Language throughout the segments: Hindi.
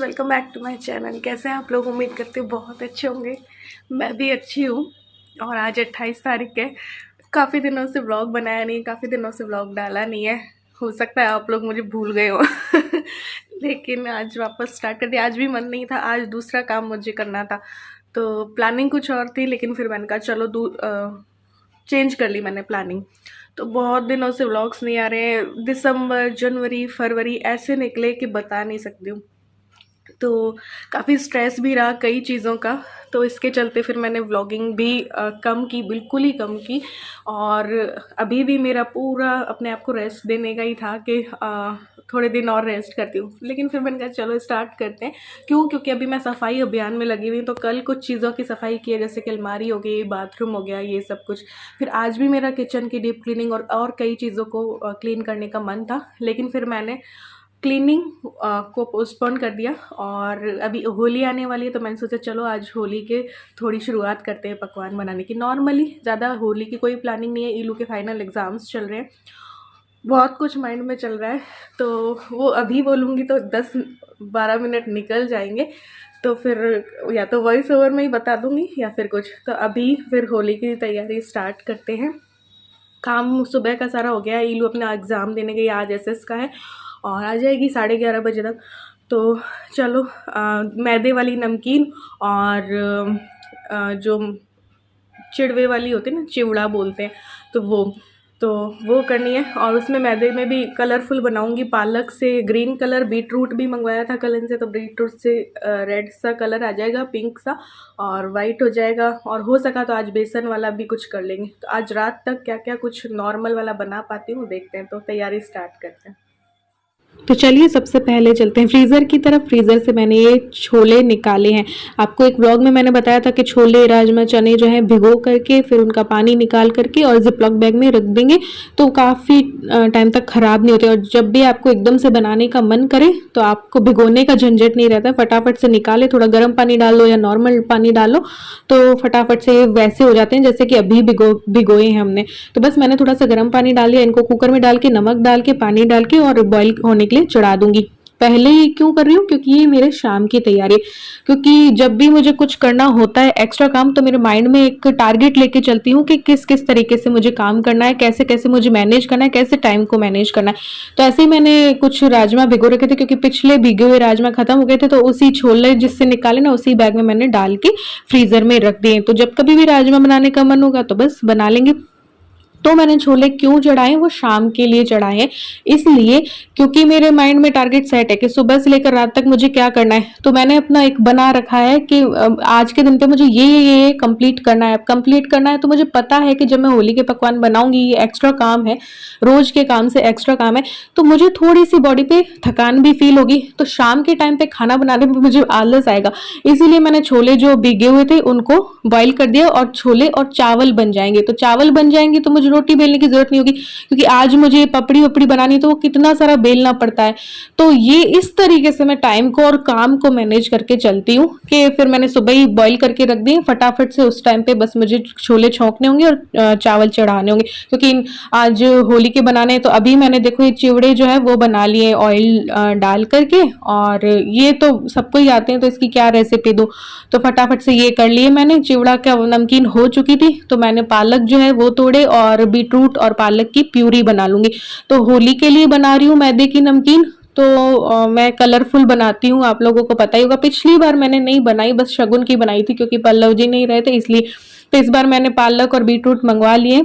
Welcome back to my channel. कैसे हैं आप लोग? उम्मीद करते हैं बहुत अच्छे होंगे। मैं भी अच्छी हूँ। और आज 28 तारीख है। काफ़ी दिनों से व्लॉग बनाया नहीं, काफ़ी दिनों से व्लॉग डाला नहीं है। हो सकता है आप लोग मुझे भूल गए हो लेकिन आज वापस स्टार्ट कर दिया। आज भी मन नहीं था, आज दूसरा काम मुझे करना था, तो प्लानिंग कुछ और थी, लेकिन फिर मैंने कहा चलो चेंज कर ली मैंने प्लानिंग। तो बहुत दिनों से व्लॉग्स नहीं आ रहे हैं। दिसंबर, जनवरी, फरवरी ऐसे निकले कि बता नहीं सकती हूँ। तो काफ़ी स्ट्रेस भी रहा कई चीज़ों का, तो इसके चलते फिर मैंने व्लॉगिंग भी कम की, बिल्कुल ही कम की। और अभी भी मेरा पूरा अपने आप को रेस्ट देने का ही था कि थोड़े दिन और रेस्ट करती हूँ, लेकिन फिर मैंने कहा चलो स्टार्ट करते हैं। क्योंकि अभी मैं सफाई अभियान में लगी हुई हूँ, तो कल कुछ चीज़ों की सफाई की है, जैसे कि अलमारी हो गई, बाथरूम हो गया, ये सब कुछ। फिर आज भी मेरा किचन की डीप क्लीनिंग और कई चीज़ों को क्लीन करने का मन था, लेकिन फिर मैंने क्लीनिंग को पोस्टपोन कर दिया। और अभी होली आने वाली है, तो मैंने सोचा चलो आज होली के थोड़ी शुरुआत करते हैं पकवान बनाने की। नॉर्मली ज़्यादा होली की कोई प्लानिंग नहीं है। ईलू के फाइनल एग्ज़ाम्स चल रहे हैं, बहुत कुछ माइंड में चल रहा है, तो वो अभी बोलूँगी तो 10-12 मिनट निकल जाएंगे। तो फिर या तो वॉइस ओवर में ही बता दूँगी या फिर कुछ। तो अभी फिर होली की तैयारी स्टार्ट करते हैं। काम सुबह का सारा हो गया। ईलू अपना एग्ज़ाम देने गई, आज एसएस का है, और आ जाएगी 11:30 बजे तक। तो चलो मैदे वाली नमकीन और जो चिड़वे वाली होती है ना, चिवड़ा बोलते हैं, तो वो करनी है। और उसमें मैदे में भी कलरफुल बनाऊंगी। पालक से ग्रीन कलर, बीटरूट भी मंगवाया था कल इनसे, तो बीटरूट से रेड सा कलर आ जाएगा, पिंक सा, और वाइट हो जाएगा। और हो सका तो आज बेसन वाला भी कुछ कर लेंगे। तो आज रात तक क्या क्या कुछ नॉर्मल वाला बना पाती हूँ देखते हैं। तो तैयारी स्टार्ट करते हैं। तो चलिए सबसे पहले चलते हैं फ्रीज़र की तरफ। फ्रीज़र से मैंने ये छोले निकाले हैं। आपको एक व्लॉग में मैंने बताया था कि छोले, राजमा, चने जो है भिगो करके फिर उनका पानी निकाल करके और जिपलॉक बैग में रख देंगे, तो काफ़ी टाइम तक ख़राब नहीं होते। और जब भी आपको एकदम से बनाने का मन करे तो आपको भिगोने का झंझट नहीं रहता, फटाफट से निकाले, थोड़ा गर्म पानी डाल लो या नॉर्मल पानी डालो, तो फटाफट से वैसे हो जाते हैं जैसे कि अभी भिगोए हैं हमने। तो बस मैंने थोड़ा सा गर्म पानी डाल लिया, इनको कुकर में डाल के, नमक डाल के, पानी डाल के और बॉईल होने के लिए चढ़ा दूंगी। पहले ही क्यों कर रही हूँ? क्योंकि ये मेरे शाम की तैयारी है। क्योंकि जब भी मुझे कुछ करना होता है एक्स्ट्रा काम, तो मेरे माइंड में एक टारगेट लेके चलती हूँ कि किस किस तरीके से मुझे काम करना है, कैसे कैसे मुझे मैनेज करना है, कैसे टाइम को मैनेज करना है। तो ऐसे ही मैंने कुछ राजमा भिगो रखे थे, क्योंकि पिछले भीगे हुए राजमा खत्म हो गए थे, तो उसी छोले जिससे निकाले ना, उसी बैग में मैंने डाल के फ्रीजर में रख दिए। तो जब कभी भी राजमा बनाने का मन होगा तो बस बना लेंगे। तो मैंने छोले क्यों चढ़ाए? वो शाम के लिए चढ़ाए हैं, इसलिए क्योंकि मेरे माइंड में टारगेट सेट है कि सुबह से लेकर रात तक मुझे क्या करना है। तो मैंने अपना एक बना रखा है कि आज के दिन पे मुझे ये कंप्लीट करना है। कंप्लीट करना है तो मुझे पता है कि जब मैं होली के पकवान बनाऊंगी, ये एक्स्ट्रा काम है, रोज के काम से एक्स्ट्रा काम है, तो मुझे थोड़ी सी बॉडी पे थकान भी फील होगी। तो शाम के टाइम पे खाना बनाने में मुझे आलस आएगा, इसीलिए मैंने छोले जो भीगे हुए थे उनको बॉईल कर दिया, और छोले और चावल बन जाएंगे। तो चावल बन जाएंगे तो मुझे रोटी बेलने की जरूरत नहीं होगी, क्योंकि आज मुझे पपड़ी वपड़ी बनानी, तो वो कितना सारा बेलना पड़ता है। तो ये इस तरीके से मैं टाइम को और काम को मैनेज करके चलती हूँ कि फिर मैंने सुबह ही बॉईल करके रख दिए, फटाफट से उस टाइम पे बस मुझे छोले छोंकने होंगे और चावल चढ़ाने होंगे। क्योंकि आज होली के बनाने हैं, तो अभी मैंने देखो ये चिवड़े जो है वो बना लिए ऑयल डाल करके, और ये तो सबको ही आते हैं, तो इसकी क्या रेसिपी दूं। तो फटाफट से ये कर लिए मैंने। चिवड़ा का नमकीन हो चुकी थी, तो मैंने पालक जो है वो तोड़े और बीटरूट और पालक की प्यूरी बना लूंगी। तो होली के लिए बना रही हूँ मैदे की नमकीन, तो मैं कलरफुल बनाती हूँ, आप लोगों को पता ही होगा। पिछली बार मैंने नहीं बनाई, बस शगुन की बनाई थी, क्योंकि पल्लव जी नहीं रहे थे इसलिए। तो इस बार मैंने पालक और बीटरूट मंगवा लिए,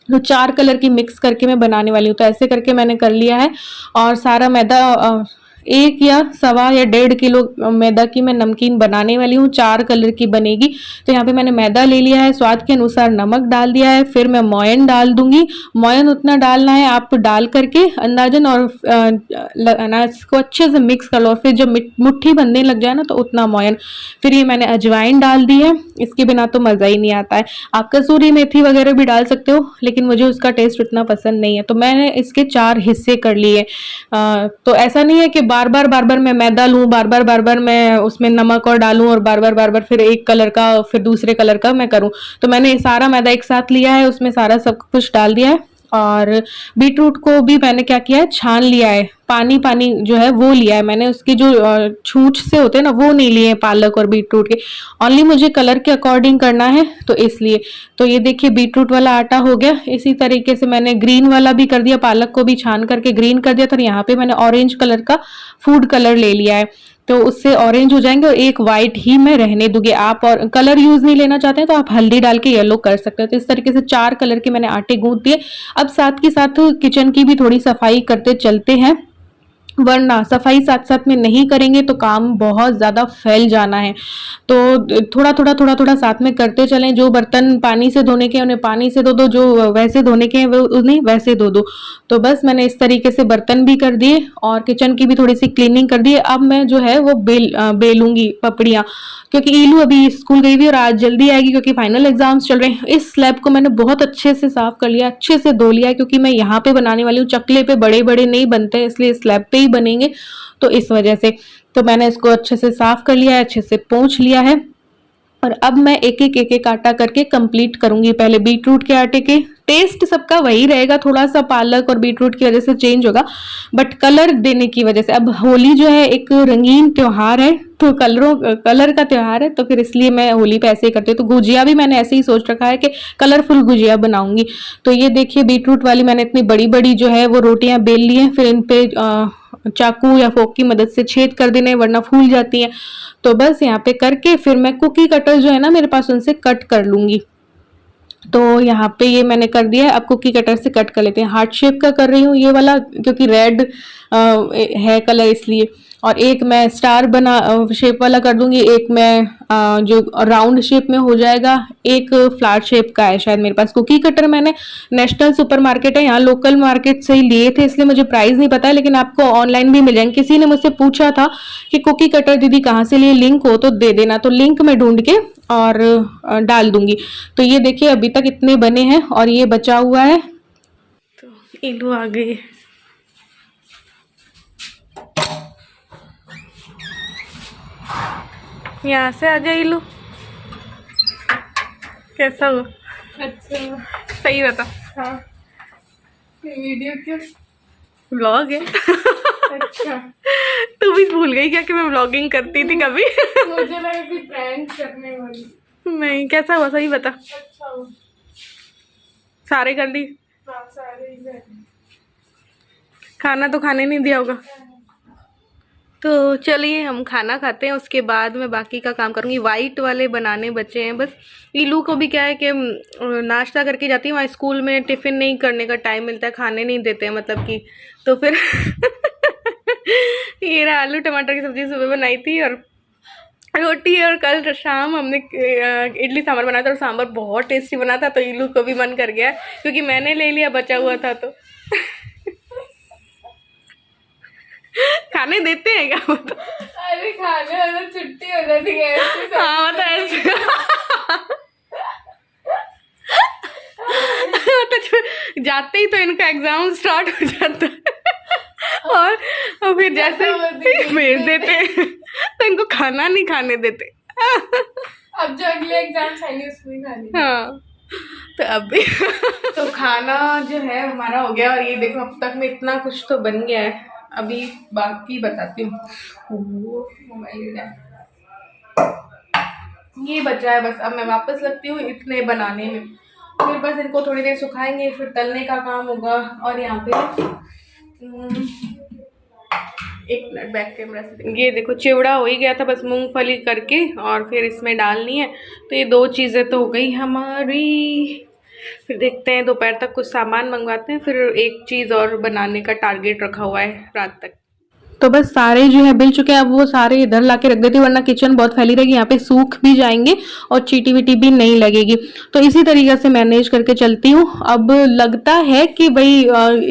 तो 4 कलर की मिक्स करके मैं बनाने वाली हूँ। तो ऐसे करके मैंने कर लिया है, और सारा मैदा 1 या 1.25 या 1.5 किलो मैदा की मैं नमकीन बनाने वाली हूँ। 4 कलर की बनेगी। तो यहाँ पे मैंने मैदा ले लिया है, स्वाद के अनुसार नमक डाल दिया है, फिर मैं मोयन डाल दूंगी। मोयन उतना डालना है आप डाल करके अंदाजन, और अनाज को अच्छे से मिक्स कर लो, और फिर जब मुट्ठी बनने लग जाए ना, तो उतना मोयन। फिर ये मैंने अजवाइन डाल दी है, इसके बिना तो मज़ा ही नहीं आता है। आप कसूरी मेथी वगैरह भी डाल सकते हो, लेकिन मुझे उसका टेस्ट उतना पसंद नहीं है। तो मैंने इसके 4 हिस्से कर लिए। तो ऐसा नहीं है कि बार बार मैं मैदा लूँ, बार बार मैं उसमें नमक और डालूं, और बार बार फिर एक कलर का फिर दूसरे कलर का मैं करूँ। तो मैंने सारा मैदा एक साथ लिया है, उसमें सारा सब कुछ डाल दिया है, और बीट रूट को भी मैंने क्या किया है, छान लिया है, पानी पानी जो है वो लिया है मैंने, उसके जो छूछ से होते हैं ना वो नहीं लिए हैं पालक और बीट रूट के, ओनली मुझे कलर के अकॉर्डिंग करना है तो इसलिए। तो ये देखिए बीट रूट वाला आटा हो गया। इसी तरीके से मैंने ग्रीन वाला भी कर दिया, पालक को भी छान करके ग्रीन कर दिया था। यहाँ पे मैंने ऑरेंज कलर का फूड कलर ले लिया है, तो उससे ऑरेंज हो जाएंगे और एक वाइट ही मैं रहने दूंगी। आप और कलर यूज नहीं लेना चाहते हैं तो आप हल्दी डाल के येलो कर सकते हो। तो इस तरीके से 4 कलर के मैंने आटे गूंथ दिए। अब साथ के साथ किचन की भी थोड़ी सफाई करते चलते हैं, वरना सफाई साथ साथ में नहीं करेंगे तो काम बहुत ज्यादा फैल जाना है। तो थोड़ा थोड़ा साथ में करते चलें। जो बर्तन पानी से धोने के हैं उन्हें पानी से धो दो, जो वैसे धोने के हैं वो उन्हें वैसे धो दो। तो बस मैंने इस तरीके से बर्तन भी कर दिए और किचन की भी थोड़ी सी क्लीनिंग कर दी। अब मैं जो है वो बेलूंगी पपड़ियाँ, क्योंकि ईलू अभी स्कूल गई हुई और आज जल्दी आएगी क्योंकि फाइनल एग्जाम्स चल रहे हैं। इस स्लैब को मैंने बहुत अच्छे से साफ कर लिया, अच्छे से धो लिया, क्योंकि मैं यहाँ पे बनाने वाली हूँ। चकले पे बड़े बड़े नहीं बनते, इसलिए स्लैब पे ही बनेंगे, तो इस वजह से। तो मैंने इसको अच्छे से साफ कर लिया है, अच्छे से पोंछ लिया है। और अब मैं एक एक आटा करके कंप्लीट करूंगी। पहले बीट रूट के आटे के, टेस्ट सबका वही रहेगा, थोड़ा सा पालक और बीट रूट की वजह से चेंज होगा, बट कलर देने की वजह से। अब होली जो है एक रंगीन त्योहार है, तो कलर का त्योहार है, तो फिर इसलिए मैं होली पे ऐसे ही करती हूँ। तो गुजिया भी मैंने ऐसे ही सोच रखा है कि कलरफुल गुजिया बनाऊंगी। तो ये देखिए बीट रूट वाली मैंने इतनी बड़ी बड़ी जो है वो रोटियां बेल ली हैं, फिर इन पे चाकू या फोक की मदद से छेद कर देने, वरना फूल जाती हैं। तो बस यहाँ पे करके फिर मैं कुकी कटर जो है ना मेरे पास, उनसे कट कर लूंगी। तो यहाँ पे ये मैंने कर दिया है। अब कुकी कटर से कट कर लेते हैं। हार्ट शेप का कर रही हूँ ये वाला, क्योंकि रेड है कलर इसलिए। और एक मैं स्टार बना शेप वाला कर दूंगी, एक मैं जो राउंड शेप में हो जाएगा, एक फ्लैट शेप का है शायद मेरे पास। कुकी कटर मैंने नेशनल सुपरमार्केट है यहाँ, लोकल मार्केट से ही लिए थे, इसलिए मुझे प्राइस नहीं पता है, लेकिन आपको ऑनलाइन भी मिल जाएंगे। किसी ने मुझसे पूछा था कि कुकी कटर दीदी कहाँ से लिए, लिंक हो तो दे देना, तो लिंक मैं ढूंढ के और डाल दूंगी। तो ये देखिए अभी तक इतने बने हैं और ये बचा हुआ है। तो इलू आ गई, यहाँ से आ जाए इलू। कैसा हुआ? अच्छा, सही बता। हाँ, वीडियो क्यों? व्लॉग है। अच्छा, तू भी भूल गई क्या कि मैं व्लॉगिंग करती थी कभी? मुझे लगा कि प्रैंक करने वाली। नहीं, कैसा हुआ सही बता। अच्छा हुआ। सारे कर ली? हाँ, सारे ही कर ली। खाना तो खाने नहीं दिया होगा। तो चलिए हम खाना खाते हैं, उसके बाद मैं बाकी का काम करूँगी। वाइट वाले बनाने बचे हैं बस। इलू को भी क्या है कि नाश्ता करके जाती है, वहाँ स्कूल में टिफ़िन नहीं करने का टाइम मिलता है, खाने नहीं देते हैं मतलब कि, तो फिर ये रहा आलू टमाटर की सब्ज़ी सुबह बनाई थी और रोटी, और कल शाम हमने इडली सांभर बनाया था और सांभर बहुत टेस्टी बना था, तो इलू को भी मन कर गया क्योंकि मैंने ले लिया, बचा हुआ था। तो खाने देते हैं क्या? अरे खाने वाला छुट्टी हो जाती है। हाँ मतलब ऐसे तो जाते ही तो इनका एग्जाम स्टार्ट हो जाता है और फिर जैसे भेज देते हैं तो इनको खाना नहीं खाने देते। अब जो अगले एग्जाम आएंगे उसमें खाने। हाँ, तो अभी तो खाना जो है हमारा हो गया और ये देखो अब तक में इतना कुछ तो बन गया है। अभी बाकी बताती हूँ। ये बचा है बस, अब मैं वापस लगती हूँ इतने बनाने में, फिर बस इनको थोड़ी देर सुखाएंगे, फिर तलने का काम होगा। और यहाँ पे एक मिनट बैक कैमरा से, ये देखो चिवड़ा हो ही गया था बस मूंगफली करके, और फिर इसमें डालनी है। तो ये 2 चीज़ें तो हो गई हमारी। फिर देखते हैं दोपहर तक कुछ सामान मंगवाते हैं, फिर एक चीज़ और बनाने का टारगेट रखा हुआ है रात तक। तो बस सारे जो है बिल चुके हैं, अब वो सारे इधर लाके रख देती हूँ, वरना किचन बहुत फैली रहेगी, यहाँ पे सूख भी जाएंगे और चीटी वीटी भी नहीं लगेगी। तो इसी तरीके से मैनेज करके चलती हूँ। अब लगता है कि भाई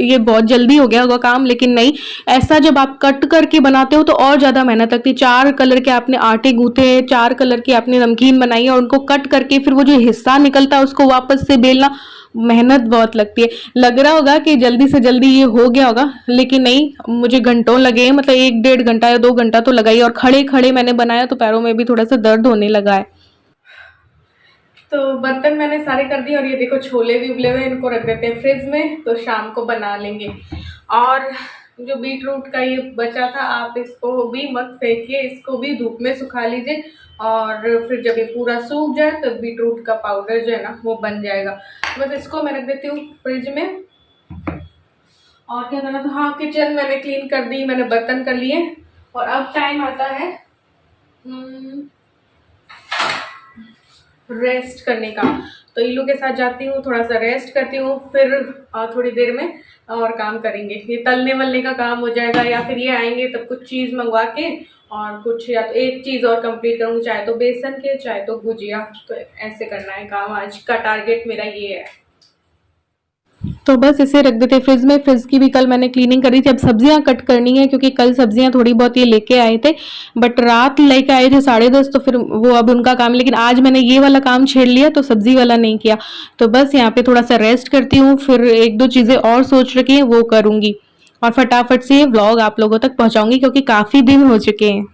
ये बहुत जल्दी हो गया होगा काम, लेकिन नहीं, ऐसा जब आप कट करके बनाते हो तो और ज़्यादा मेहनत लगती है। 4 कलर के आपने आटे गूँथे, 4 कलर की आपने नमकीन बनाई और उनको कट करके फिर वो जो हिस्सा निकलता है उसको वापस से बेलना, मेहनत बहुत लगती है। लग रहा होगा कि जल्दी से जल्दी ये हो गया होगा, लेकिन नहीं, मुझे घंटों लगे, मतलब 1-1.5 घंटा या 2 घंटा तो लगा ही। और खड़े खड़े मैंने बनाया तो पैरों में भी थोड़ा सा दर्द होने लगा है। तो बर्तन मैंने सारे कर दिए और ये देखो छोले भी उबले हुए, इनको रख देते हैं फ्रिज में तो शाम को बना लेंगे। और जो बीट रूट का ये बचा था, आप इसको भी मत फेंकिए, इसको भी धूप में सुखा लीजिए और फिर जब ये पूरा सूख जाए तो बीट रूट का पाउडर जो है ना वो बन जाएगा। बस इसको मैं रख देती हूँ फ्रिज में। और क्या करना था, हाँ किचन मैंने क्लीन कर दी, मैंने बर्तन कर लिए और अब टाइम आता है रेस्ट करने का। तो इल्लू के साथ जाती हूँ, थोड़ा सा रेस्ट करती हूँ, फिर थोड़ी देर में और काम करेंगे। ये तलने वलने का काम हो जाएगा या फिर ये आएंगे तब कुछ चीज़ मंगवा के और कुछ या तो एक चीज़ और कंप्लीट करूँगी, चाहे तो बेसन के चाहे तो भुजिया। तो ऐसे करना है काम, आज का टारगेट मेरा ये है। तो बस इसे रख देते फ्रिज में। फ्रिज की भी कल मैंने क्लीनिंग करी थी। अब सब्जियां कट करनी है क्योंकि कल सब्जियां थोड़ी बहुत ये लेके आए थे, बट रात लेके आए थे 10:30, तो फिर वो अब उनका काम, लेकिन आज मैंने ये वाला काम छेड़ लिया तो सब्जी वाला नहीं किया। तो बस यहाँ पे थोड़ा सा रेस्ट करती हूँ, फिर एक दो चीजें और सोच रखी है वो करूंगी और फटाफट से ये व्लॉग आप लोगों तक पहुंचाऊंगी क्योंकि काफी दिन हो चुके हैं।